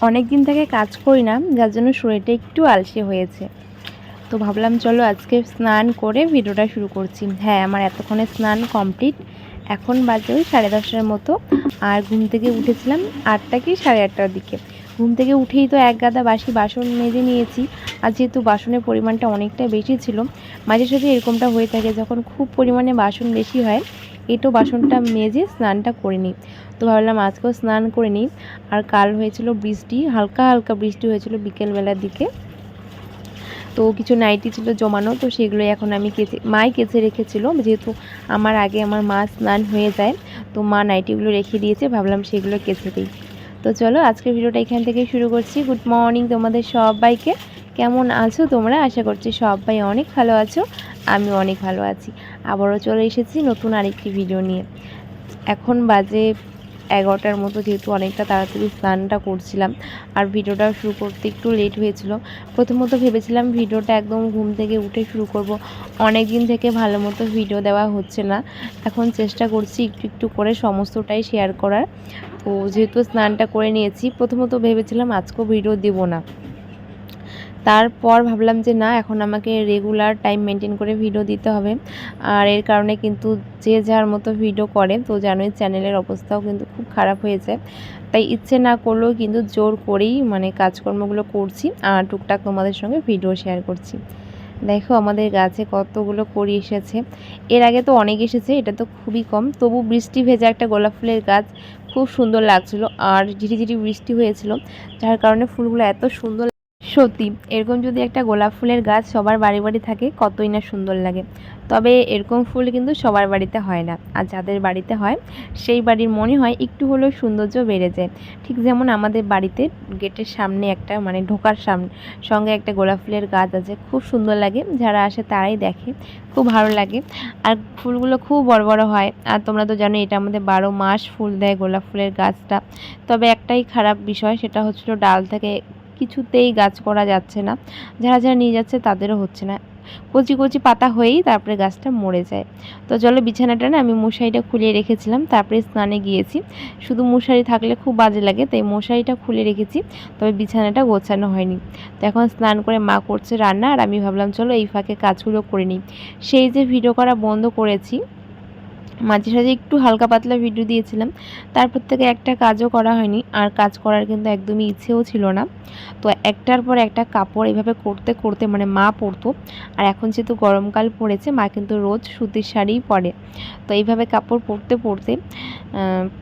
অনেক দিন থেকে কাজ করি না, যার জন্য শরীরটা একটু আলসে হয়েছে। তো ভাবলাম চলো আজকে স্নান করে ভিডিওটা শুরু করছি। হ্যাঁ, আমার এতক্ষণে স্নান কমপ্লিট। এখন বাজে ওই 10:30টার মতো। আর ঘুম থেকে উঠেছিলাম 8টা কি 8:30টার দিকে। ঘুম থেকে উঠেই তো এক গাদা বাসি বাসন মেজে নিয়েছি। আর যেহেতু বাসনের পরিমাণটা অনেকটা বেশি ছিল, মাঝে সাঝে এরকমটা হয়ে থাকে যখন খুব পরিমাণে বাসন বেশি হয়, এটো বাসনটা মেজে স্নানটা করে নিই। তো ভাবলাম আজকেও স্নান করে নিই। আর কাল হয়েছিল বৃষ্টি, হালকা হালকা বৃষ্টি হয়েছিল বিকেলবেলার দিকে। তো কিছু নাইটি ছিল জমানো, তো সেগুলো এখন আমি মাই কেচে রেখেছিল। যেহেতু আমার আগে আমার মা স্নান হয়ে যায়, তো মা নাইটিগুলো রেখে দিয়েছে, ভাবলাম সেগুলো কেচে দিই। তো চলো আজকের ভিডিওটা এখান থেকে শুরু করছি। গুড মর্নিং তোমাদের সবাইকে। কেমন আছো তোমরা? আশা করছি সবাই অনেক ভালো আছো, আমিও অনেক ভালো আছি। আবারও চলে এসেছি নতুন আরেকটি ভিডিও নিয়ে। এখন বাজে 11টার মতো, যেহেতু অনেকটা তাড়াতাড়ি স্নানটা করছিলাম আর ভিডিওটা শুরু করতে একটু লেট হয়েছিল। প্রথমত ভেবেছিলাম ভিডিওটা একদম ঘুম থেকে উঠে শুরু করব, অনেক দিন থেকে ভালো মতো ভিডিও দেওয়া হচ্ছে না। এখন চেষ্টা করছি একটু একটু করে সমস্তটাই শেয়ার করার। তো যেহেতু স্নানটা করে নিয়েছি, প্রথমত ভেবেছিলাম আজকেও ভিডিও দেব না। তারপর ভাবলাম যে না, এখন আমাকে রেগুলার টাইম মেনটেন করে ভিডিও দিতে হবে। আর এর কারণে কিন্তু যে যার মতো ভিডিও করে, তো জানোই চ্যানেলের অবস্থাও কিন্তু খুব খারাপ হয়েছে। তাই ইচ্ছে না করলেও কিন্তু জোর করেই কাজকর্মগুলো করছি আর টুকটাক তোমাদের সঙ্গে ভিডিও শেয়ার করছি। দেখো আমাদের গাছে কতগুলো কড়ি এসেছে। এর আগে তো অনেক এসেছে, এটা তো খুবই কম। তবু বৃষ্টি ভেজা একটা গোলাপ ফুলের গাছ খুব সুন্দর লাগছিল। আর ঝিরিঝিরি বৃষ্টি হয়েছিল, যার কারণে ফুলগুলো এত সুন্দর। সত্যি এরকম যদি একটা গোলাপ ফুলের গাছ সবার বাড়ি বাড়ি থাকে, কতই না সুন্দর লাগে। তবে এরকম ফুল কিন্তু সবার বাড়িতে হয় না, আর যাদের বাড়িতে হয় সেই বাড়ির মনে হয় একটু হলেও সৌন্দর্য বেড়ে যায়। ঠিক যেমন আমাদের বাড়িতে গেটের সামনে একটা ঢোকার সঙ্গে একটা গোলাপ ফুলের গাছ আছে, খুব সুন্দর লাগে। যারা আসে তারাই দেখে, খুব ভালো লাগে। আর ফুলগুলো খুব বড় বড় হয়। আর তোমরা তো জানো এটা আমাদের 12 মাস ফুল দেয় গোলাপ ফুলের গাছটা। তবে একটাই খারাপ বিষয়, সেটা হচ্ছিল ডাল থেকে কিছুতেই গাছ করা যাচ্ছে না। যারা যারা নিয়ে যাচ্ছে তাদেরও হচ্ছে না, কচি কচি পাতা হয়েই তারপরে গাছটা মরে যায়। তো চলো, বিছানাটা না আমি মশারিটা খুলে রেখেছিলাম, তারপরে স্নানে গিয়েছি। শুধু মশারি থাকলে খুব বাজে লাগে, তাই মশারিটা খুলে রেখেছি, তবে বিছানাটা গোছানো হয়নি। তো এখন স্নান করে মা করছে রান্না, আর আমি ভাবলাম চলো এই ফাঁকে কাজগুলো করে নিই। সেই যে ভিডিও করা বন্ধ করেছি, মাঝে সাঝে একটু হালকা পাতলা ভিডিও দিয়েছিলাম, তারপর থেকে একটা কাজও করা হয়নি। আর কাজ করার কিন্তু একদমই ইচ্ছেও ছিল না। তো একটার পর একটা কাপড় এভাবে করতে করতে মা পরতো। আর এখন যেহেতু গরমকাল পড়েছে, মা কিন্তু রোজ সুতির শাড়িই পরে। তো এইভাবে কাপড় পরতে পরতে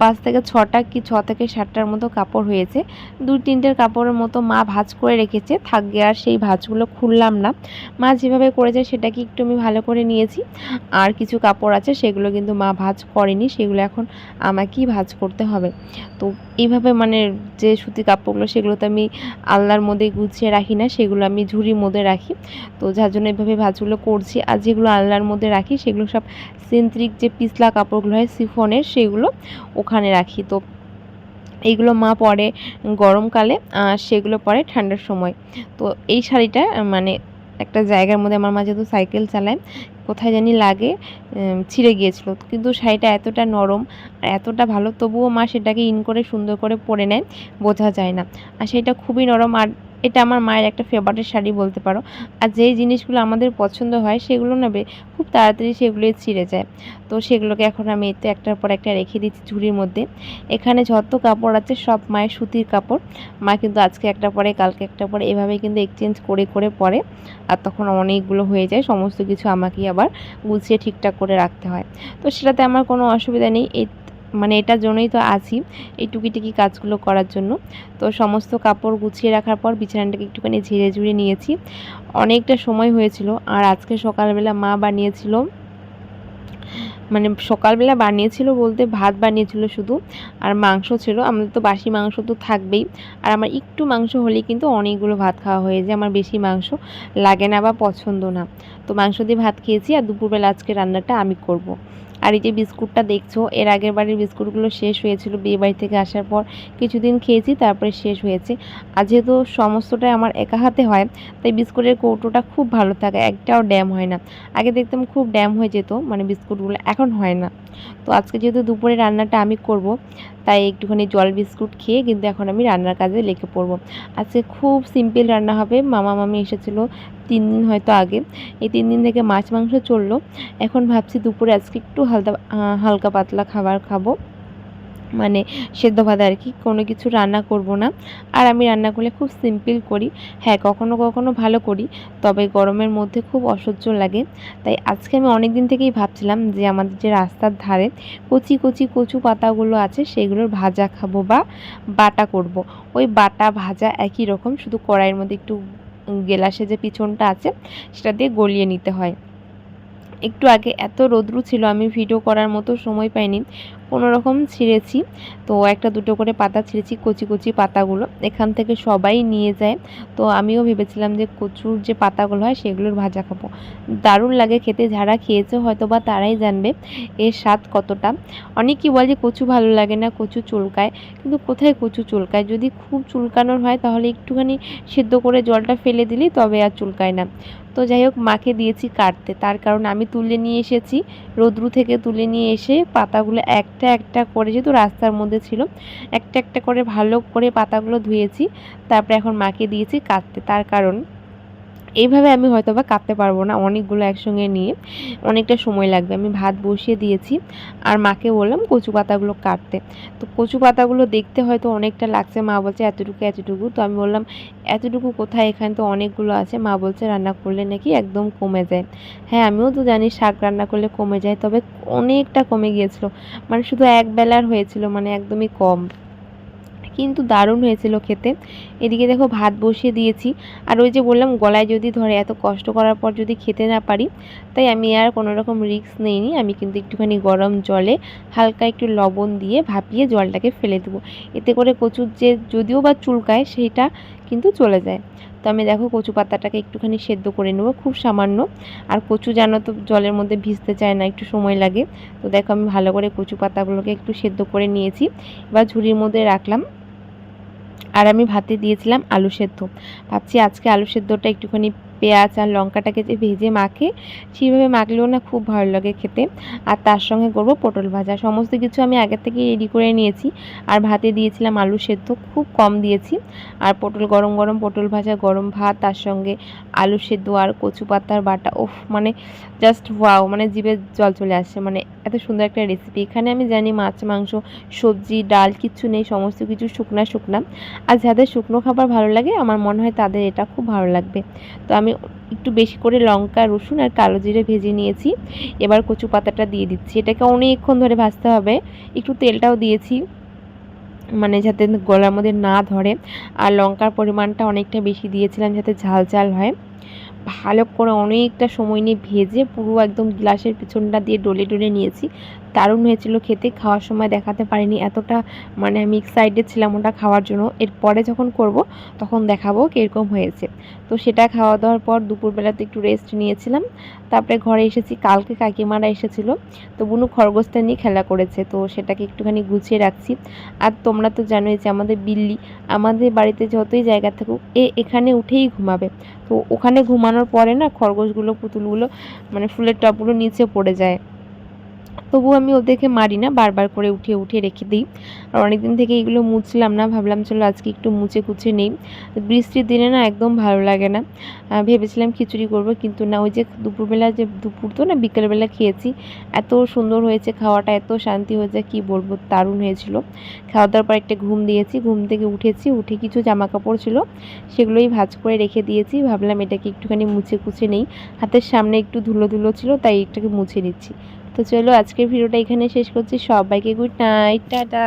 5 থেকে 6টা কি 6 থেকে 7টার মতো কাপড় হয়েছে। 2-3টের কাপড়ের মতো মা ভাঁজ করে রেখেছে, থাকবে। আর সেই ভাঁজগুলো খুললাম না, মা যেভাবে করেছে সেটাকে একটু আমি ভালো করে নিয়েছি। আর কিছু কাপড় আছে সেগুলো কিন্তু মা ভাঁজ করেনি, সেগুলো এখন আমাকেই ভাঁজ করতে হবে। তো এইভাবে যে সুতি কাপড়গুলো, সেগুলো তো আমি আলনার মধ্যে গুছিয়ে রাখি না, সেগুলো আমি ঝুড়ির মধ্যে রাখি। তো যার জন্য এইভাবে ভাঁজগুলো করছি। আর যেগুলো আলনার মধ্যে রাখি সেগুলো সব সিনথেটিক যে পিছলা কাপড়গুলো হয় সিফনের, সেগুলো ওখানে রাখি। তো এইগুলো মা পরে গরমকালে, সেগুলো পরে ঠান্ডার সময়। তো এই শাড়িটা একটা জায়গার মধ্যে আমার মা যেহেতু সাইকেল চালায়, কোথায় জানি লাগে ছিঁড়ে গিয়েছিল। কিন্তু শাড়িটা এতটা নরম আর এতটা ভালো, তবুও মা সেটাকে ইন করে সুন্দর করে পরে নেয়, বোঝা যায় না। আর সেটা খুবই নরম। আর এটা আমার মায়ের একটা ফেভারিট শাড়ি বলতে পারো। আর যেই জিনিসগুলো আমাদের পছন্দ হয় সেগুলো খুব তাড়াতাড়ি সেগুলোই ছিঁড়ে যায়। তো সেগুলোকে এখন আমি এতে একটার পর একটা রেখে দিচ্ছি ঝুড়ির মধ্যে। এখানে যত কাপড় আছে সব মায়ের সুতির কাপড়। মা কিন্তু আজকে একটা পরে, কালকে একটা পরে, এভাবে কিন্তু এক্সচেঞ্জ করে করে পরে। আর তখন অনেকগুলো হয়ে যায়, সমস্ত কিছু আমাকেই আবার গুছিয়ে ঠিকঠাক করে রাখতে হয়। তো সেটাতে আমার কোনো অসুবিধা নেই। এটার জন্যই তো আছি, এই টুকিটাকি কাজগুলো করার জন্য। তো সমস্ত কাপড় গুছিয়ে রাখার পর বিছানাটাকে একটুখানি ঝেড়ে ঝুড়ে নিয়েছি। অনেকটা সময় হয়েছিল। আর আজকে সকালবেলা মা বানিয়েছিল, সকালবেলা বানিয়েছিল বলতে ভাত বানিয়েছিল শুধু, আর মাংস ছিল। আমাদের তো বাসি মাংস তো থাকবেই। আর আমার একটু মাংস হলেই কিন্তু অনেকগুলো ভাত খাওয়া হয়ে যায়, আমার বেশি মাংস লাগে না বা পছন্দ না। তো মাংস দিয়ে ভাত খেয়েছি। আর দুপুরবেলা আজকে রান্নাটা আমি করব। আর এই যে বিস্কুটটা দেখছো, এর আগের বাড়ির বিস্কুটগুলো শেষ হয়েছিল, বিয়ে বাড়ি থেকে আসার পর কিছুদিন খেয়েছি, তারপরে শেষ হয়েছে। আর যেহেতু সমস্তটাই আমার একা হাতে হয়, তাই বিস্কুটের কৌটোটা খুব ভালো থাকে, একটাও ড্যাম হয় না। আগে দেখতাম খুব ড্যাম হয়ে যেত মানে বিস্কুটগুলো, এখন হয় না। তো আজকে যেহেতু দুপুরে রান্নাটা আমি করব, তাই একটুখানি জল বিস্কুট খেয়ে কিন্তু এখন আমি রান্নার কাজে লেগে পড়ব। আজকে খুব সিম্পল রান্না হবে। মামা মামি এসেছিলো 3 দিন হয়তো আগে, এই 3 দিন থেকে মাছ মাংস চললো। এখন ভাবছি দুপুরে আজকে একটু হালকা পাতলা খাবার খাবো, মানে সেদ্ধ ভাত আর কি, কোনো কিছু রান্না করব না। আর আমি রান্না করলে খুব সিম্পল করি। হ্যাঁ, কখনো কখনো ভালো করি, তবে গরমের মধ্যে খুব অসহ্য লাগে। তাই আজকে আমি অনেক দিন থেকেই ভাবছিলাম যে আমাদের যে রাস্তার ধারে কচি কচি কচু পাতাগুলো আছে সেগুলোর ভাজা খাবো বা বাটা করব। ওই বাটা ভাজা একই রকম, শুধু কড়াইয়ের মধ্যে একটু গেলাসে যে পিছনটা আছে সেটা দিয়ে গলিয়ে নিতে হয়। একটু আগে এত রৌদ্র ছিল, আমি ভিডিও করার মতো সময় পাইনি, কোনো রকম ছিঁড়েছি। তো একটা দুটো করে পাতা ছিঁড়েছি, কচি কচি পাতাগুলো এখান থেকে সবাই নিয়ে যায়। তো আমিও ভেবেছিলাম যে কচুর যে পাতাগুলো হয় সেগুলোর ভাজা খাবো, দারুণ লাগে খেতে। যারা খেয়েছে হয়তো বা তারাই জানবে এর স্বাদ কতটা। অনেকেই বলে যে কচু ভালো লাগে না, কচু চুলকায়, কিন্তু কোথায় কচু চুলকায়? যদি খুব চুলকানোর হয় তাহলে একটুখানি সেদ্ধ করে জলটা ফেলে দিলেই তবে আর চুলকায় না। তো যাই হোক, মাকে দিয়েছি কাটতে, তার কারণ আমি তুলে নিয়ে এসেছি রৌদ্র থেকে, তুলে নিয়ে এসে পাতাগুলো একটা একটা করে, যেহেতু রাস্তার মধ্যে ছিল, একটা একটা করে ভালো করে পাতাগুলো ধুয়েছি, তারপরে এখন মাকে দিয়েছি কাটতে। তার কারণ এইভাবে আমি হয়তো বা কাটতে পারবো না, অনেকগুলো একসঙ্গে নিয়ে অনেকটা সময় লাগবে। আমি ভাত বসিয়ে দিয়েছি আর মাকে বললাম কচু পাতাগুলো কাটতে। তো কচু পাতাগুলো দেখতে হয়তো অনেকটা লাগছে, মা বলছে এতটুকু এতটুকু। তো আমি বললাম এতটুকু কোথায়, এখানে তো অনেকগুলো আছে। মা বলছে রান্না করলে নাকি একদম কমে যায়। হ্যাঁ, আমিও তো জানি শাক রান্না করলে কমে যায়, তবে অনেকটা কমে গিয়েছিল, মানে শুধু এক বেলার হয়েছিল, মানে একদমই কম, কিন্তু দারুণ হয়েছিল খেতে। এদিকে দেখো ভাত বসিয়ে দিয়েছি। আর ওই যে বললাম গলায় যদি ধরে, এত কষ্ট করার পর যদি খেতে না পারি, তাই আমি আর কোনো রকম রিস্ক নেইনি। আমি কিন্তু একটুখানি গরম জলে হালকা একটু লবণ দিয়ে ভাপিয়ে জলটাকে ফেলে দেবো, এতে করে কচুর যে যদিও বা চুলকায় সেইটা কিন্তু চলে যায়। তো আমি দেখো কচু পাতাটাকে একটুখানি সেদ্ধ করে নেবো, খুব সামান্য। আর কচু জানো তো জলের মধ্যে ভিজতে চায় না, একটু সময় লাগে। তো দেখো আমি ভালো করে কচু পাতাগুলোকে একটু সেদ্ধ করে নিয়েছি, এবার ঝুড়ির মধ্যে রাখলাম। আর আমি ভাতে দিয়েছিলাম আলু সেদ্ধ। ভাবছি আজকে আলু সেদ্ধটা একটুখানি পেঁয়াজ আর লঙ্কাটাকে যে ভেজে মাখে, সেইভাবে মাখলেও না খুব ভালো লাগে খেতে। আর তার সঙ্গে করব পটল ভাজা। সমস্ত কিছু আমি আগের থেকে রেডি করে নিয়েছি। আর ভাতে দিয়েছিলাম আলু সেদ্ধ, খুব কম দিয়েছি। আর পটল, গরম গরম পটল ভাজা, গরম ভাত, তার সঙ্গে আলু সেদ্ধ আর কচু পাতার বাটা। ওফ, মানে জাস্ট ওয়াও, মানে জিভে জল চলে আসছে। মানে এত সুন্দর একটা রেসিপি। এখানে আমি জানি মাছ মাংস সবজি ডাল কিচ্ছু নেই, সমস্ত কিছু শুকনা শুকনা। আর যাদের শুকনো খাবার ভালো লাগে আমার মনে হয় তাদের এটা খুব ভালো লাগবে। তো আমি একটু বেশি করে লঙ্কা, রসুন আর কালো জিরে ভেজে নিয়েছি। এবার কচু পাতাটা দিয়ে দিচ্ছি, এটাকে অনেকক্ষণ ধরে ভাজতে হবে। একটু তেলটাও দিয়েছি, মানে যাতে গলার মধ্যে না ধরে। আর লঙ্কার পরিমাণটা অনেকটা বেশি দিয়েছিলাম যাতে ঝাল ঝাল হয়। ভালো করে অনেকটা সময় নিয়ে ভেজে পুরো একদম গ্লাসের পিছনটা দিয়ে ডলে ডলে নিয়েছি। দারুণ হয়েছিল খেতে। খাওয়ার সময় দেখাতে পারিনি, এতটা মানে আমি এক্সাইটেড ছিলাম ওটা খাওয়ার জন্য। এরপরে যখন করব তখন দেখাবো কীরকম হয়েছে। তো সেটা খাওয়া দাওয়ার পর দুপুরবেলাতে একটু রেস্ট নিয়েছিলাম। তারপরে ঘরে এসেছি, কালকে কাকিমারা এসেছিলো, তো বুনু খরগোশটা নিয়ে খেলা করেছে, তো সেটাকে একটুখানি গুছিয়ে রাখছি। আর তোমরা তো জানোই যে আমাদের বিল্লি আমাদের বাড়িতে যতই জায়গা থাকুক এখানে উঠেই ঘুমাবে। তো ওখানে ঘুমানোর পরে না খরগোশগুলো, পুতুলগুলো, মানে ফুলের টবগুলো নিচে পড়ে যায়। তবু আমি ওদেরকে মারি না, বারবার করে উঠিয়ে উঠিয়ে রেখে দিই। আর অনেকদিন থেকে এগুলো মুছলাম না, ভাবলাম চলো আজকে একটু মুছে কুছে নেই। বৃষ্টির দিনে না একদম ভালো লাগে না। ভেবেছিলাম খিচুড়ি করব, কিন্তু না, ওই যে দুপুরবেলা, যে দুপুর তো না বিকেলবেলা খেয়েছি, এত সুন্দর হয়েছে খাওয়াটা, এত শান্তি হয়েছে কি বলবো, দারুণ হয়েছিল। খাওয়া দাওয়ার পর একটা ঘুম দিয়েছি, ঘুম থেকে উঠেছি, উঠে কিছু জামা কাপড় ছিল সেগুলোই ভাঁজ করে রেখে দিয়েছি। ভাবলাম এটাকে একটুখানি মুছে কুছে নেই, হাতের সামনে একটু ধুলো ধুলো ছিল তাই এটাকে মুছে নিচ্ছি। তো চলো আজকের ভিডিওটা এখানে শেষ করছি। সবাইকে গুড নাইট, টাটা।